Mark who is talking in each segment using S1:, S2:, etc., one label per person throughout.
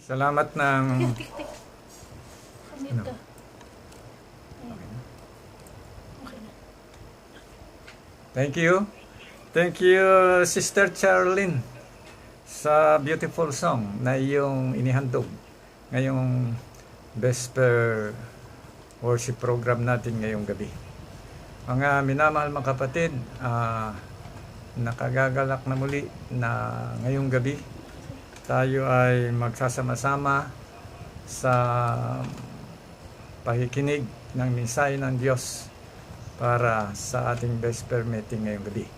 S1: Salamat ng...
S2: Tik, tik. Kamit
S1: Ano?
S2: ka. Okay na.
S1: Thank you. Thank you, Sister Charlene, sa beautiful song na iyong inihandog ngayong Vesper worship program natin ngayong gabi. Mga minamahal mga kapatid, nakagagalak na muli na ngayong gabi tayo ay magsasama-sama sa pakikinig ng mensahe ng Diyos para sa ating Vesper meeting ngayong gabi.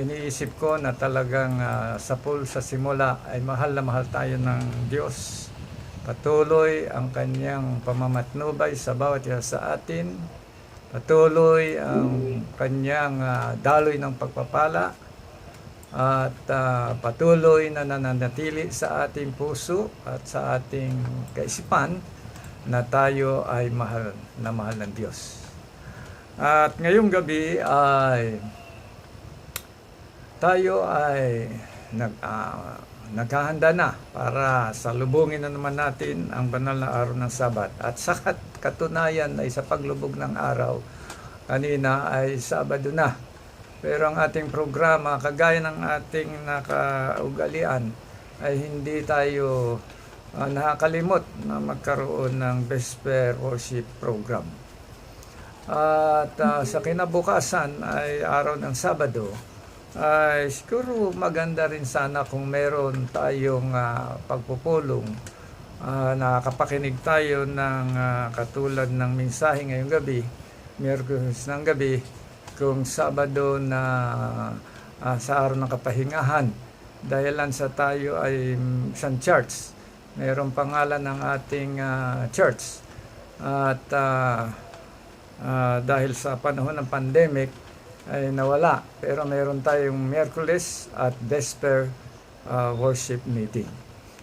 S1: Iniisip ko na talagang sa simula ay mahal na mahal tayo ng Diyos. Patuloy ang kanyang pamamatnubay sa bawat isa sa atin. Patuloy ang kanyang daloy ng pagpapala. At patuloy na nananatili sa ating puso at sa ating kaisipan na tayo ay mahal ng Diyos. At ngayong gabi ay tayo ay naghahanda na para salubungin na naman natin ang banal na araw ng Sabat. At sa katunayan ay sa paglubog ng araw, kanina ay Sabado na. Pero ang ating programa, kagaya ng ating nakaugalian, ay hindi tayo nakakalimot na magkaroon ng Vesper Worship Program. At sa kinabukasan ay araw ng Sabado, ay siguro maganda rin sana kung meron tayong pagpupulong. Nakakapakinig tayo ng katulad ng mensahe ngayong gabi, Miyerkules ng gabi, kung Sabado na sa araw ng kapahingahan. Dahilan sa tayo ay isang church, mayroong pangalan ng ating church. At dahil sa panahon ng pandemic, ay nawala. Pero mayroon tayong Miyerkules at Vesper worship meeting.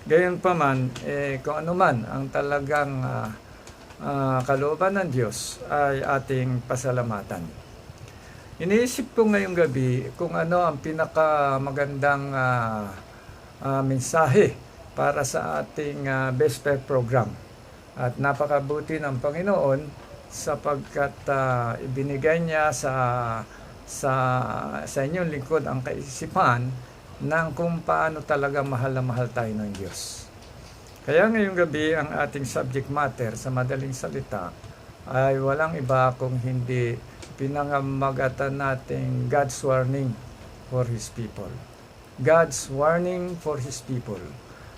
S1: Gayon pa man, kung ano man ang talagang kalooban ng Diyos ay ating pasalamatan. Iniisip ko ngayong gabi kung ano ang pinakamagandang mensahe para sa ating Vesper program. At napakabuti ng Panginoon sapagkat ibinigay niya sa inyong lingkod ang kaisipan ng kung paano talaga mahal na mahal tayo ng Diyos. Kaya ngayong gabi ang ating subject matter sa madaling salita ay walang iba kung hindi pinangamagatan nating God's warning for His people. God's warning for His people.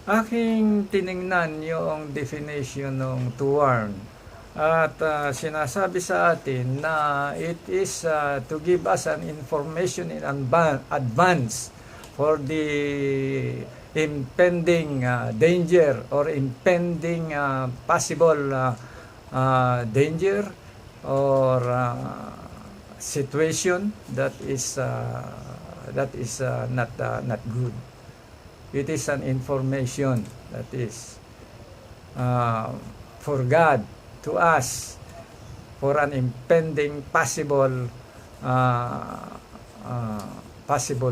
S1: Aking tiningnan yung definition ng to warn. At sinasabi sa atin na it is to give us an information in advance for the impending danger or impending possible danger or situation that is not good. It is an information that is for God to us for an impending possible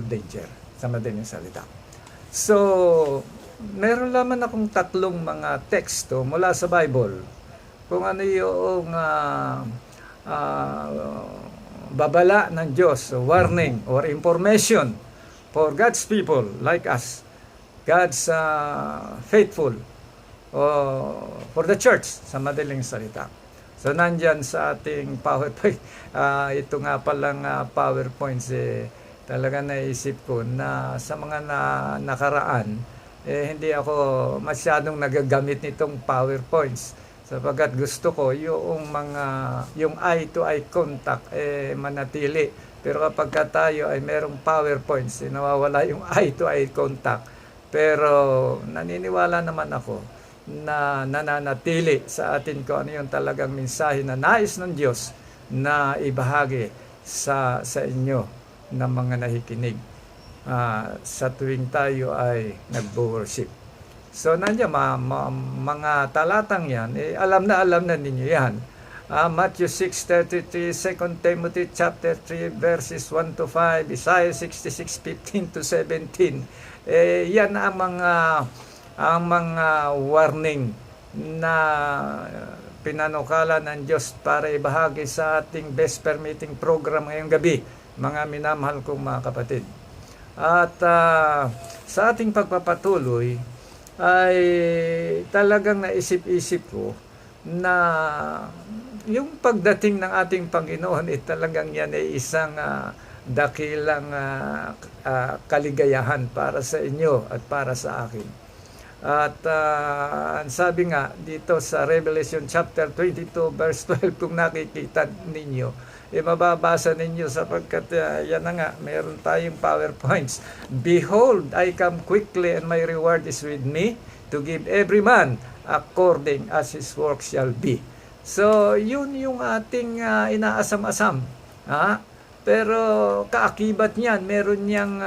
S1: danger sa madaling salita. So, meron lamang akong tatlong mga teksto mula sa Bible kung ano yung babala ng Diyos, warning or information for God's people like us, God's faithful, for the church sa madaling salita. So nandyan sa ating PowerPoint, ito nga palang PowerPoints, talaga naisip ko na sa mga nakaraan, hindi ako masyadong nagagamit nitong PowerPoints sapagkat gusto ko yung eye-to-eye contact manatili. Pero kapag tayo ay merong PowerPoints, nawawala yung eye-to-eye contact. Pero naniniwala naman ako na nananatili sa atin kung ano yung talagang mensahe na nais ng Diyos na ibahagi sa inyo na mga nakikinig sa tuwing tayo ay nagbo-worship. So nandiyan mga talatang yan, alam na ninyo yan. Matthew 6:33, 2 Timothy chapter 3 verses 1 to 5, Isaiah 66:15 to 17. Yan ang mga ang mga warning na pinanukala ng Diyos para ibahagi sa ating Vesper Meeting program ngayong gabi, mga minamahal kong mga kapatid. At sa ating pagpapatuloy ay talagang naisip-isip ko na yung pagdating ng ating Panginoon ay talagang yan ay isang dakilang kaligayahan para sa inyo at para sa akin. At ang sabi nga dito sa Revelation chapter 22 verse 12, kung nakikita ninyo, mababasa ninyo sapagkat yan na nga, mayroon tayong PowerPoints. Behold, I come quickly and my reward is with me to give every man according as his work shall be. So, yun yung ating inaasam-asam. Pero kaakibat niyan, meron niyang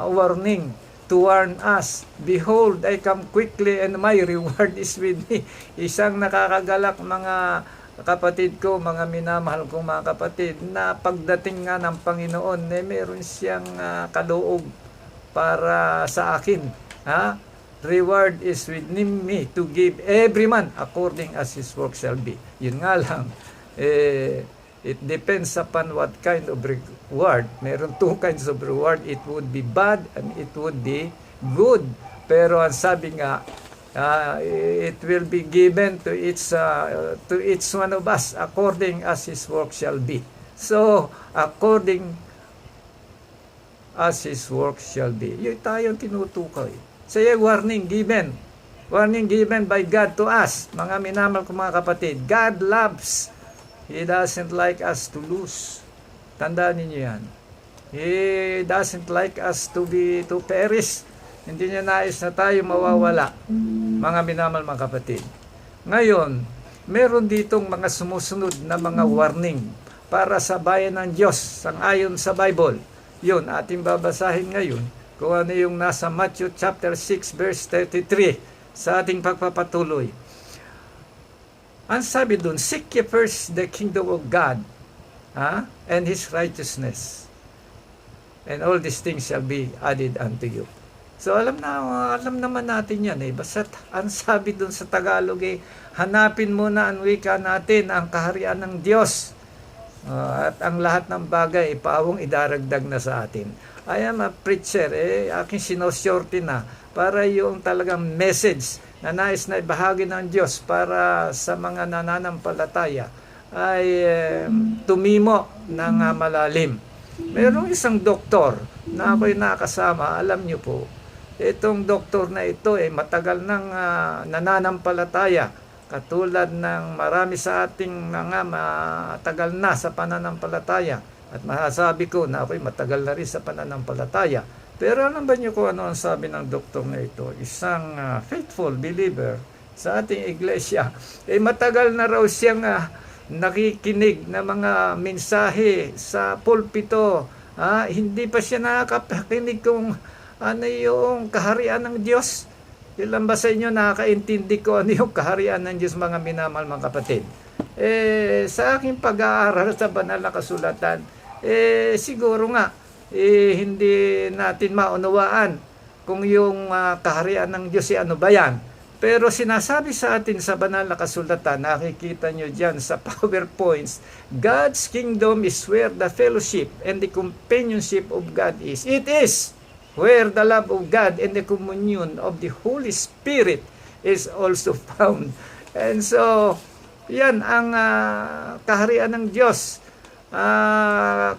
S1: warning to warn us. Behold, I come quickly and my reward is with me. Isang nakakagalak mga kapatid ko, mga minamahal kong mga kapatid, na pagdating nga ng Panginoon, meron siyang kaloob para sa akin. Reward is with me to give every man according as his work shall be. Yun nga lang, it depends upon what kind of reward. Meron two kinds of reward. It would be bad and it would be good. Pero ang sabi nga, it will be given to each one of us according as his work shall be. So, according as his work shall be. Yun tayong tinutukoy. Say warning given. Warning given by God to us. Mga minamahal ko mga kapatid. God loves. He doesn't like us to lose. Tandaan niyo yan. He doesn't like us to perish. Hindi niya nais na tayo mawawala. Mga minamahal mga kapatid. Ngayon, meron ditong mga sumusunod na mga warning para sa bayan ng Diyos sangayon sa Bible. Yun, ating babasahin ngayon kung ano yung nasa Matthew chapter 6 verse 33 sa ating pagpapatuloy. Ang sabi dun, seek ye first the kingdom of God and His righteousness, and all these things shall be added unto you. So alam naman natin yan basta ang sabi dun sa Tagalog hanapin muna ang wika natin ang kaharian ng Diyos, at ang lahat ng bagay paawang idaragdag na sa atin. I am a preacher, aking sinosyorte na para yung talagang message na nais na ibahagi ng Diyos para sa mga nananampalataya ay tumimo ng malalim. Mayroong isang doktor na ako'y nakasama, alam niyo po, itong doktor na ito matagal nang nananampalataya, katulad ng marami sa ating mga matagal na sa pananampalataya. At masasabi ko na ako'y matagal na rin sa pananampalataya. Pero alam ba niyo kung ano ang sabi ng doktor na ito? Isang faithful believer sa ating iglesia. Matagal na raw siyang nakikinig na mga mensahe sa pulpito. Hindi pa siya nakakakinig kung ano yung kaharian ng Diyos. Ilan ba sa inyo nakakaintindi ko ano yung kaharian ng Diyos, mga minamahal mga kapatid? Sa aking pag-aaral sa banal na kasulatan, siguro nga, hindi natin maunawaan kung yung kaharian ng Diyos ano ba yan. Pero sinasabi sa atin sa banal na kasulatan, nakikita nyo dyan sa PowerPoints, God's kingdom is where the fellowship and the companionship of God is. It is where the love of God and the communion of the Holy Spirit is also found. And so, yan ang kaharian ng Diyos.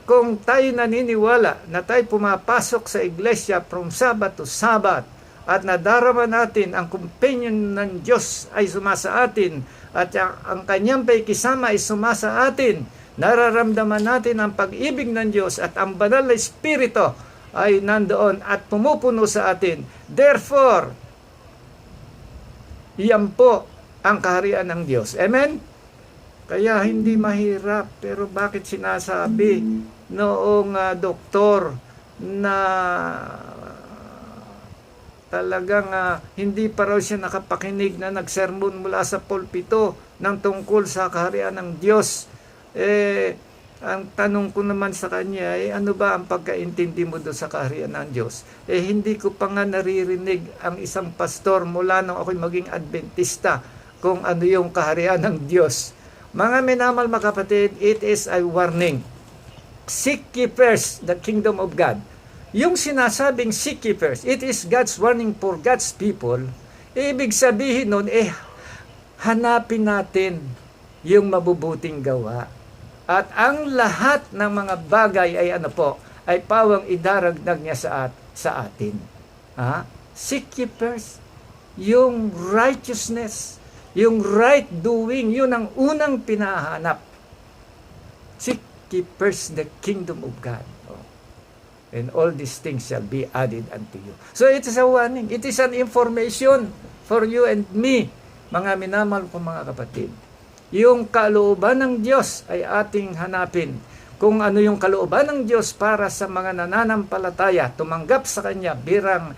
S1: Kung tayo naniniwala na tayo pumapasok sa iglesia from Sabbath to Sabbath at nadarama natin ang companion ng Diyos ay sumasa atin at ang kanyang paikisama ay sumasa atin, nararamdaman natin ang pag-ibig ng Diyos at ang banal na Espiritu ay nandoon at pumupuno sa atin. Therefore, yan po ang kaharian ng Diyos. Amen? Kaya hindi mahirap. Pero bakit sinasabi noong doktor na talagang hindi pa raw siya nakapakinig na nagsermon mula sa pulpito ng tungkol sa kaharian ng Diyos? Ang tanong ko naman sa kanya, ano ba ang pagkaintindi mo doon sa kaharian ng Diyos? Hindi ko pa nga naririnig ang isang pastor mula nung ako'y maging Adventista kung ano yung kaharian ng Diyos. Mga minamahal mga kapatid, it is a warning. Seek ye first the kingdom of God. Yung sinasabing seek ye first, it is God's warning for God's people. Ibig sabihin nun, hanapin natin yung mabubuting gawa. At ang lahat ng mga bagay ay ay pawang idaragdag niya sa atin. Seek ye first yung righteousness, yung right doing, yun ang unang pinahanap. Seek ye first the kingdom of God. And all these things shall be added unto you. So it is a warning. It is an information for you and me, mga minamahal ko mga kapatid. Yung kalooban ng Diyos ay ating hanapin. Kung ano yung kalooban ng Diyos para sa mga nananampalataya, tumanggap sa Kanya birang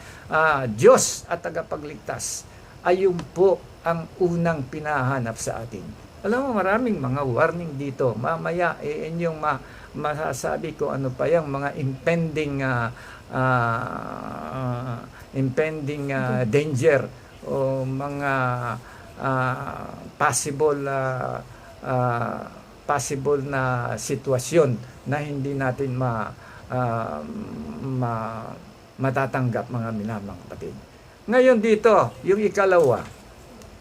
S1: Diyos at tagapagligtas, ay yung po ang unang pinahanap sa atin. Alam mo, maraming mga warning dito. Mamaya, inyong masasabi ko ano pa yung mga impending danger o mga possible na sitwasyon na hindi natin matatanggap mga minamahal kapatid. Ngayon dito, yung ikalawa,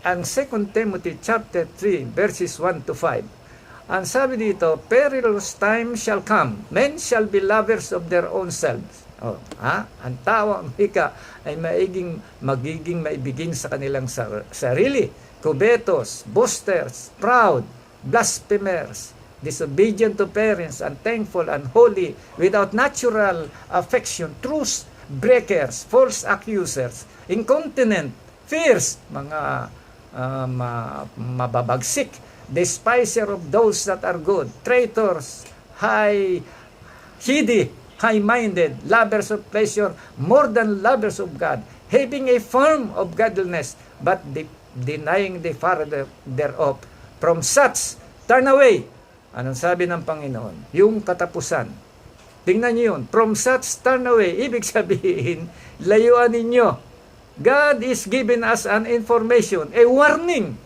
S1: ang 2 Timothy chapter 3 verses 1 to 5. Ang sabi dito, perilous time shall come, men shall be lovers of their own selves. Ang tawa, ang hika ay magiging maibigin sa kanilang sarili, covetous, boasters, proud, blasphemers, disobedient to parents, unthankful, unholy, without natural affection, truce breakers, false accusers, incontinent, fierce, mga mababagsik, despiser of those that are good, traitors, high-minded, lovers of pleasure more than lovers of God, having a form of godliness, but denying the father thereof. From such, turn away. Anong sabi ng Panginoon? Yung katapusan. Tingnan niyo yun. From such, turn away. Ibig sabihin, layuan ninyo. God is giving us an information, a warning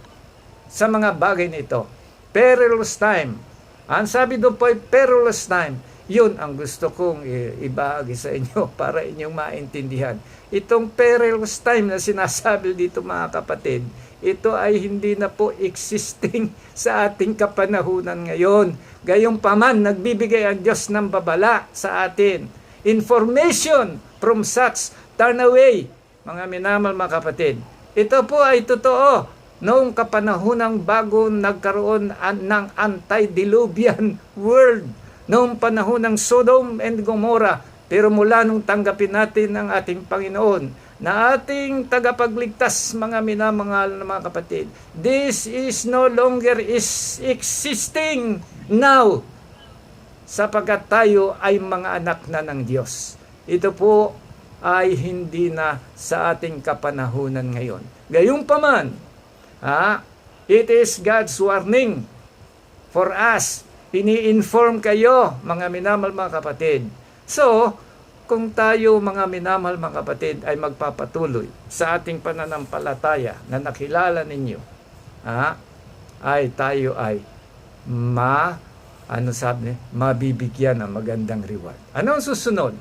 S1: sa mga bagay nito. Perilous time. Ang sabi doon po ay perilous time. Yun ang gusto kong ibahagi sa inyo para inyong maintindihan. Itong perilous time na sinasabi dito mga kapatid, ito ay hindi na po existing sa ating kapanahunan ngayon. Gayunpaman, nagbibigay ang Diyos ng babala sa atin. Information from such, turn away, mga minamahal mga kapatid. Ito po ay totoo noong kapanahunang bago nagkaroon ng antediluvian world, noong panahon ng Sodom and Gomorrah. Pero mula nung tanggapin natin ang ating Panginoon na ating tagapagligtas, mga minamahal na mga kapatid, this is no longer is existing now, sapagkat tayo ay mga anak na ng Diyos. Ito po ay hindi na sa ating kapanahunan ngayon. Gayunpaman, it is God's warning for us. Ini-inform kayo, mga minamahal mga kapatid. So, kung tayo mga minamahal mga kapatid ay magpapatuloy sa ating pananampalataya na nakilala ninyo, ay tayo ay mabibigyan ng magandang reward. Ano ang susunod?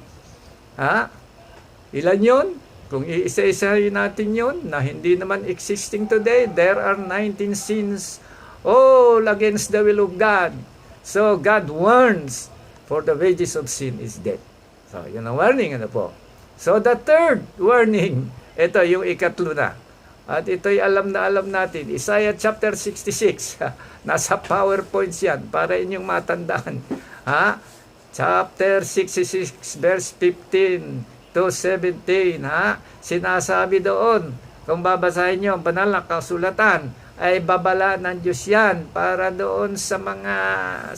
S1: Ilan yun? Kung iisa-isahin natin yun na hindi naman existing today, there are 19 sins all against the will of God. So, God warns, for the wages of sin is death. So, yun ang warning, So, the third warning, ito yung ikatlo na. At ito'y alam na alam natin. Isaiah chapter 66. Nasa PowerPoints yan para inyong matandaan. Chapter 66, verse 15 to 17. Sinasabi doon, kung babasahin nyo ang banal na kasulatan, ay babala ng Diyos yan para doon sa mga,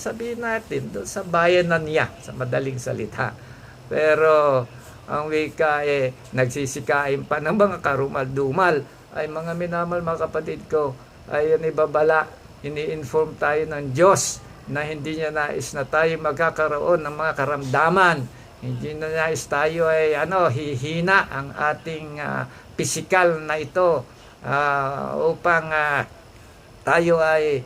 S1: sabihin natin, doon sa bayanan niya, sa madaling salita. Pero ang wika nagsisikain pa ng mga karumal-dumal, ay mga minamahal mga kapatid ko, ay ibabala, ini-inform tayo ng Diyos na hindi niya nais na tayo magkakaroon ng mga karamdaman. Hindi na nais tayo ay hihina ang ating pisikal na ito upang tayo ay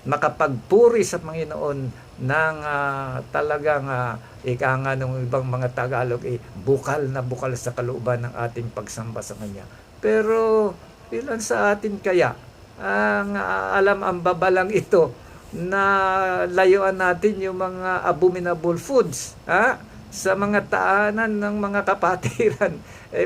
S1: makapagpuri sa Panginoon ng talagang ika nga ng ibang mga Tagalog bukal na bukal sa kalooban ng ating pagsamba sa Kanya. Pero ilan sa atin kaya ang alam ang babalang ito na layuan natin yung mga abominable foods sa mga taanan ng mga kapatiran?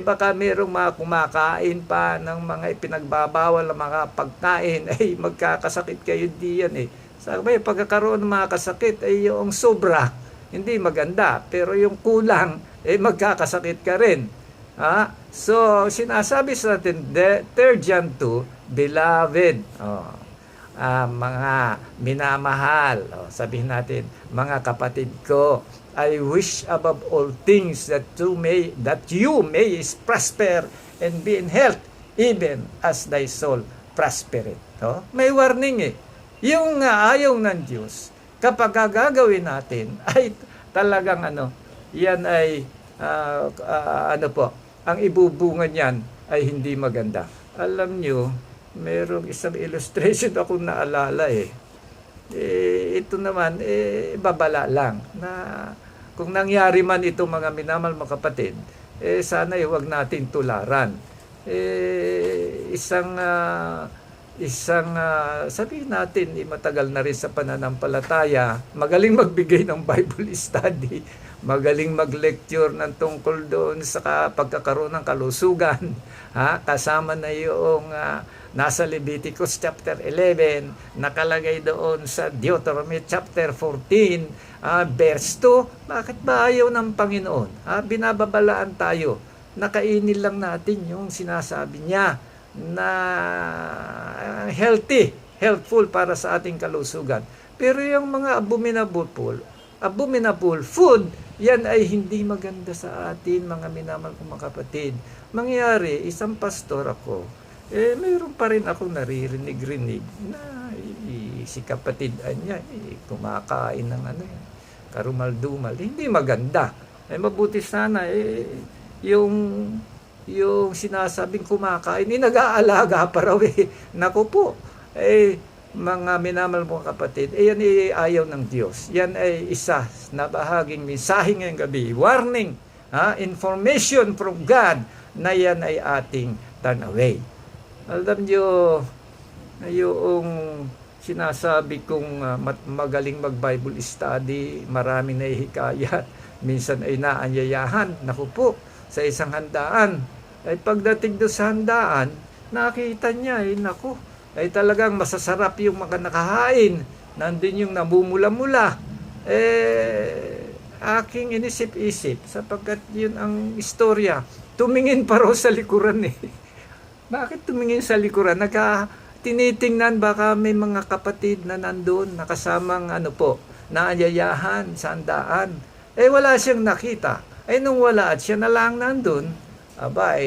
S1: Baka merong mga kumakain pa ng mga ipinagbabawal na mga pagkain, magkakasakit kayo diyan Sabi, pagkakaroon ng mga kasakit ay yung sobra, hindi maganda. Pero yung kulang, magkakasakit ka rin. So, sinasabi sa atin, 3 John 2, Beloved, mga minamahal, sabihin natin, mga kapatid ko, I wish above all things that you may prosper and be in health, even as thy soul prospereth. May warning Yung ayaw ng Diyos, kapag gagawin natin, ay talagang yan ay, ang ibubunga niyan ay hindi maganda. Alam nyo, merong isang illustration ako naalala ito naman, babala lang, na kung nangyari man ito mga minamahal mga kapatid, sana huwag natin tularan. Sabihin natin, matagal na rin sa pananampalataya, magaling magbigay ng Bible study, magaling mag-lecture ng tungkol doon sa pagkakaroon ng kalusugan, kasama na yung nasa Leviticus chapter 11, nakalagay doon sa Deuteronomy chapter 14, verse 2, bakit ba ayaw ng Panginoon? Binababalaan tayo, nakainin lang natin yung sinasabi niya, na helpful para sa ating kalusugan. Pero yung mga abominable food, yan ay hindi maganda sa atin, mga minamahal kong mga kapatid. Mangyari, isang pastor ako, mayroon pa rin akong naririnig-rinig na si kapatid niya, kumakain ng karumal-dumal. Hindi maganda. Mabuti sana, yung sinasabing kumakain, nag-aalaga pa raw Naku po, mga minamahal mga kapatid, yan ayaw ng Diyos. Yan ay isa na bahaging mensahe ngayong gabi. Warning, information from God na yan ay ating turn away. Alam nyo, yung sinasabi kong magaling mag-Bible study, maraming nahihikayat, minsan ay naanyayahan. Naku po, sa isang handaan, ay pagdating doon sa handaan, nakita niya, naku, ay talagang masasarap yung mga nakahain. Nandun yung namumula-mula. Aking inisip-isip, sapagkat yun ang istorya. Tumingin pa raw sa likuran Bakit tumingin sa likuran? Tinitingnan baka may mga kapatid na nandun, nakasamang naanyayahan sa handaan. Wala siyang nakita. Nung wala at siya na lang nandun,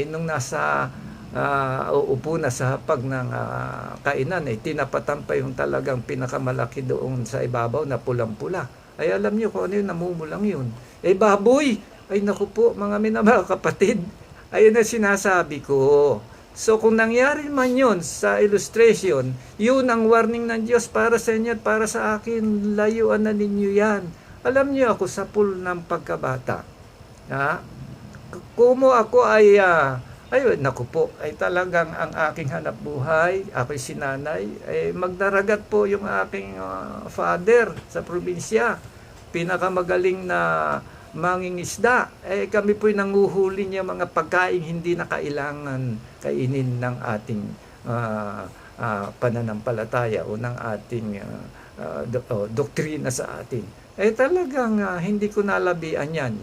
S1: nung nasa uupo na sa hapag ng kainan, tinapatan pa yung talagang pinakamalaki doon sa ibabaw na pulang-pula. Alam niyo kung ano yung namumulang yun. Baboy! Naku po, mga minamahal kapatid, ayun na sinasabi ko. So kung nangyari man yun sa illustration, yun ang warning ng Diyos para sa inyo at para sa akin, layuan na ninyo yan. Alam niyo ako sa pool ng pagkabata, kumo ako ay naku po, ay talagang ang aking hanap buhay, ako'y sinanay, magdaragat po yung aking father sa probinsya, pinakamagaling na mangingisda. Kami po'y nanguhuli niya mga pagkain hindi na kailangan kainin ng ating pananampalataya o ng ating doktrina sa atin. Talagang hindi ko nalabian yan,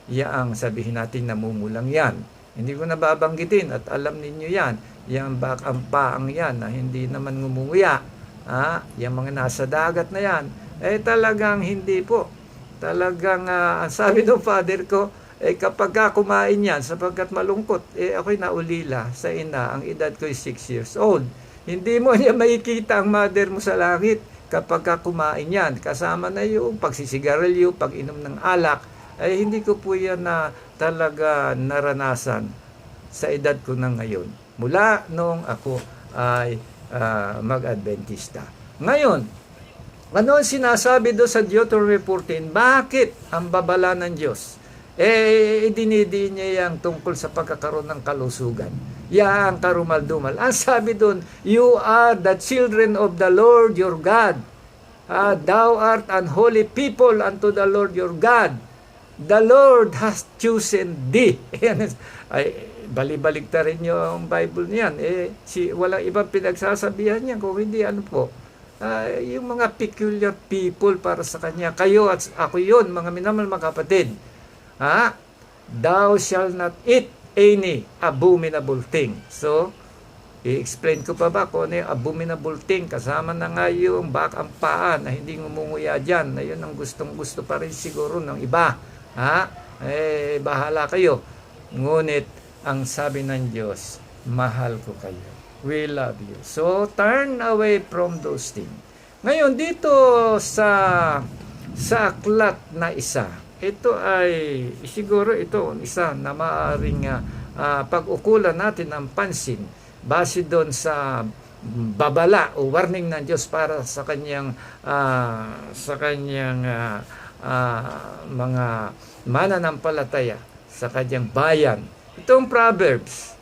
S1: yang sabihin natin namumulang yan. Hindi ko nababanggitin at alam ninyo yan. Yang ang paang yan na hindi naman ngumunguya. Yung mga nasa dagat na yan. Talagang hindi po. Talagang ang sabi ng father ko, kapag kumain yan, sapagkat malungkot, ako'y naulila sa ina. Ang edad ko'y 6 years old. Hindi mo niya makikita ang mother mo sa langit kapag ka kumain yan, kasama na yung pagsisigarilyo, pag-inom ng alak, ay hindi ko po yan na talaga naranasan sa edad ko na ngayon. Mula noong ako ay mag-Adventista. Ngayon, ano ang sinasabi doon sa Deuteronomy 14? Bakit ang babala ng Diyos? Idinidiin niya yang tungkol sa pagkakaroon ng kalusugan. Yang karumal-dumal. Ang sabi doon, you are the children of the Lord your God. Thou art an holy people unto the Lord your God. The Lord has chosen thee. Ay, balik-balik ta rin yung Bible niyan. Walang ibang pinagsasabihan niya. Kung hindi, ano po? Yung mga peculiar people para sa kanya. Kayo at ako yun, mga minamahal mga kapatid. Thou shall not eat any abominable thing. So, i-explain ko pa ba kung ano yung abominable thing? Kasama na nga yung bakang paa na hindi ngumunguya dyan. Na yun ang gustong-gusto pa rin siguro ng iba. Bahala kayo. Ngunit, ang sabi ng Diyos, mahal ko kayo. We love you. So, turn away from those things. Ngayon, dito sa aklat na isa, ito ay, siguro ito isa na maaaring pag-ukulan natin ng pansin base doon sa babala o warning ng Diyos para sa kanyang mga mananampalataya sa kanyang bayan. Itong Proverbs.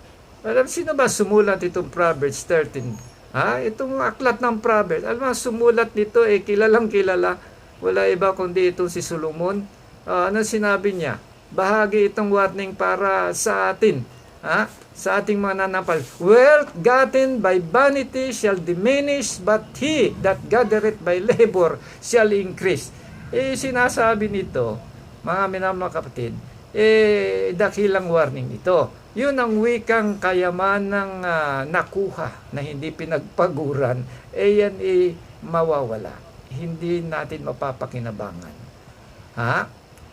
S1: Alam, sino ba sumulat itong Proverbs 13? Itong aklat ng Proverbs. Alam mo, sumulat nito kilalang kilala. Wala iba kundi itong si Solomon. Ano sinabi niya? Bahagi itong warning para sa atin. Sa ating mga nanapal. Wealth gotten by vanity shall diminish, but he that gathereth by labor shall increase. Sinasabi nito, mga minamahal kapatid, dakilang warning ito. Yun ang wikang kayamanang nakuha na hindi pinagpaguran, yan mawawala. Hindi natin mapapakinabangan.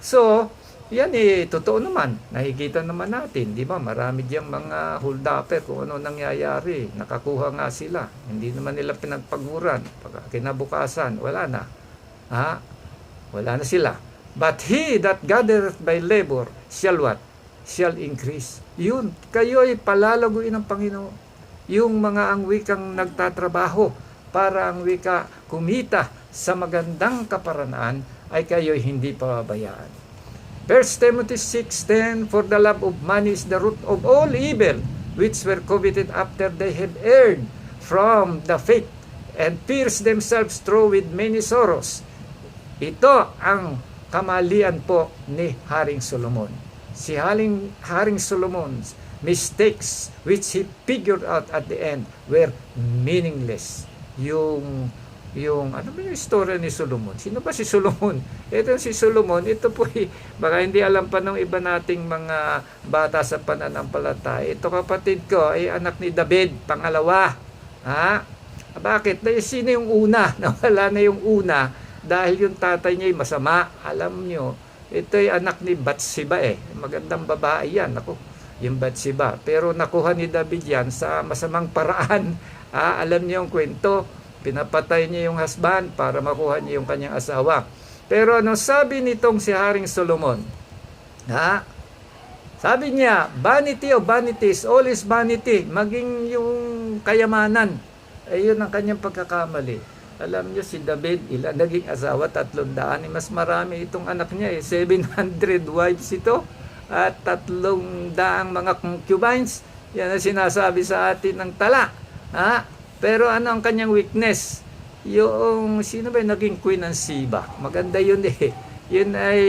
S1: So, yan totoo naman. Nakikita naman natin, di ba? Marami diyang mga hold-upper kung ano nangyayari. Nakakuha nga sila. Hindi naman nila pinagpaguran. Pagka kinabukasan, wala na. Wala na sila. But he that gathereth by labor shall what? Shall increase. Yun, kayo ay palalaguin ng Panginoon. Yung mga ang wikang nagtatrabaho para ang wika kumita sa magandang kaparanaan ay kayo hindi pababayaan. 1 Timothy 6:10, for the love of money is the root of all evil, which were coveted after they had erred from the faith, and pierced themselves through with many sorrows. Ito ang kamalian po ni Haring Solomon. Si Haring Solomon's mistakes which he figured out at the end were meaningless. Ano ba yung istorya ni Solomon? Sino ba si Solomon? Ito si Solomon, ito po baka hindi alam pa ng iba nating mga bata sa pananampalataya. Ito kapatid ko ay anak ni David, pangalawa. Bakit? Sino yung una? Nawala na yung una dahil yung tatay niya ay masama. Alam nyo, ito ay anak ni Bathsheba Magandang babae yan. Ako, yung Bathsheba. Pero nakuha ni David yan sa masamang paraan. Alam niyo yung kwento. Pinapatay niya yung husband para makuha niya yung kanyang asawa. Pero ano sabi nitong si Haring Solomon? Sabi niya, vanity of vanities, all is vanity. Maging yung kayamanan. Ayun ang kanyang pagkakamali. Alam niyo si David, ilan naging asawa? 300. Mas marami itong anak niya 700 wives ito. At 300 mga concubines. Yan ang sinasabi sa atin ng tala. Pero ano ang kanyang weakness? Yung, sino ba yung naging Queen ng Sheba? Maganda yun Yun ay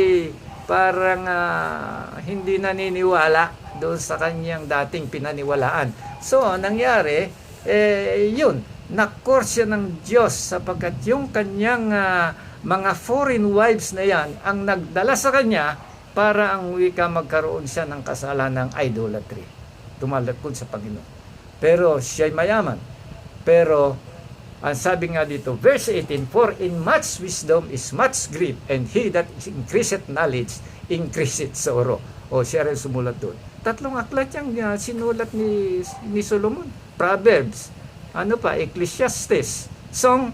S1: parang hindi naniniwala doon sa kanyang dating pinaniwalaan. So, nangyari, yun, na-course siya ng Diyos sapagkat yung kanyang mga foreign wives na yan ang nagdala sa kanya para ang wika magkaroon siya ng kasalanang idolatry. Tumalakod sa Panginoon. Pero siya'y mayaman. Pero, ang sabi nga dito, verse 18, for in much wisdom is much grief, and he that increaseth knowledge, increaseth sorrow. Siya rin sumulat doon. 3 aklat yung sinulat ni Solomon. Proverbs, Ecclesiastes, Song,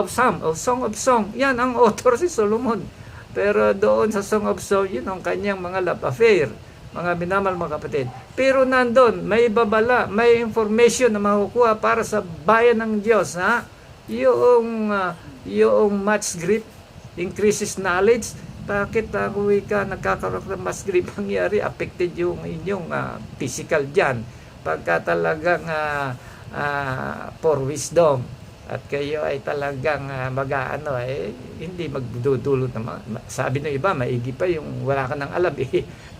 S1: Song of Song. Yan ang author si Solomon. Pero doon sa Song of Song, yun ang kanyang mga love affair, mga minamahal mga kapatid. Pero nandun, may babala, may information na makukuha para sa bayan ng Diyos, ha? Yung much grip, increases knowledge. Bakit uwi ka, nagkakaroon ng much grip, nangyari, affected yung inyong physical dyan. Pagka talagang for wisdom, at kayo ay talagang hindi magdudulot na sabi ng iba, maigi pa yung wala ka nang alam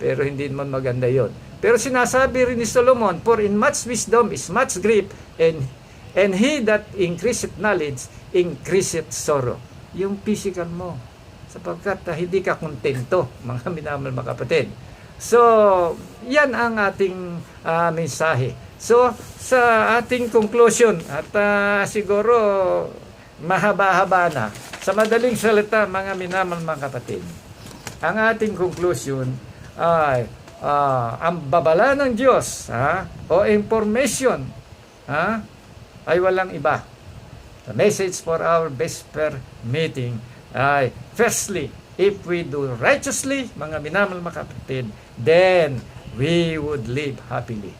S1: pero hindi naman maganda yon. Pero sinasabi rin ni Solomon, for in much wisdom is much grief, and he that increaseth knowledge increaseth sorrow. Yung physical mo, sapagkat hindi ka kontento, mga minamahal mga kapatid. So, yan ang ating mensahe. So, sa ating conclusion, at siguro mahaba-haba na, sa madaling salita, mga minamahal mga kapatid, ang ating conclusion ay ang babala ng Diyos o information ay walang iba. The message for our vesper meeting ay, firstly, if we do righteously, mga minamahal mga kapatid, then we would live happily.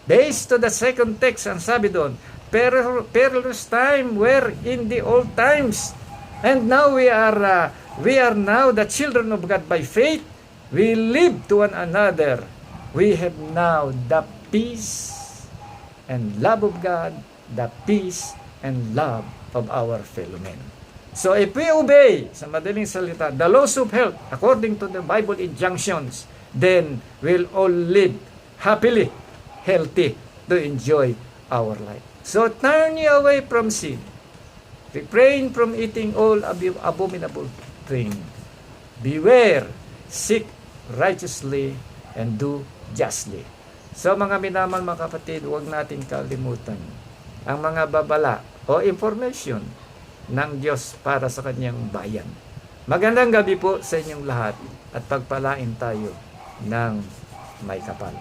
S1: Based to the second text, ang sabi doon, perilous time were in the old times, and now we are now the children of God by faith. We live to one another. We have now the peace and love of God, the peace and love of our fellow men. So if we obey, sa madaling salita, the laws of health according to the Bible injunctions, then we'll all live happily, healthy, to enjoy our life. So turn ye away from sin. Refrain from eating all abominable things. Beware, seek righteously, and do justly. So mga minamahal mga kapatid, huwag natin kalimutan ang mga babala o information ng Diyos para sa kanyang bayan. Magandang gabi po sa inyong lahat at pagpalain tayo ng may kapal.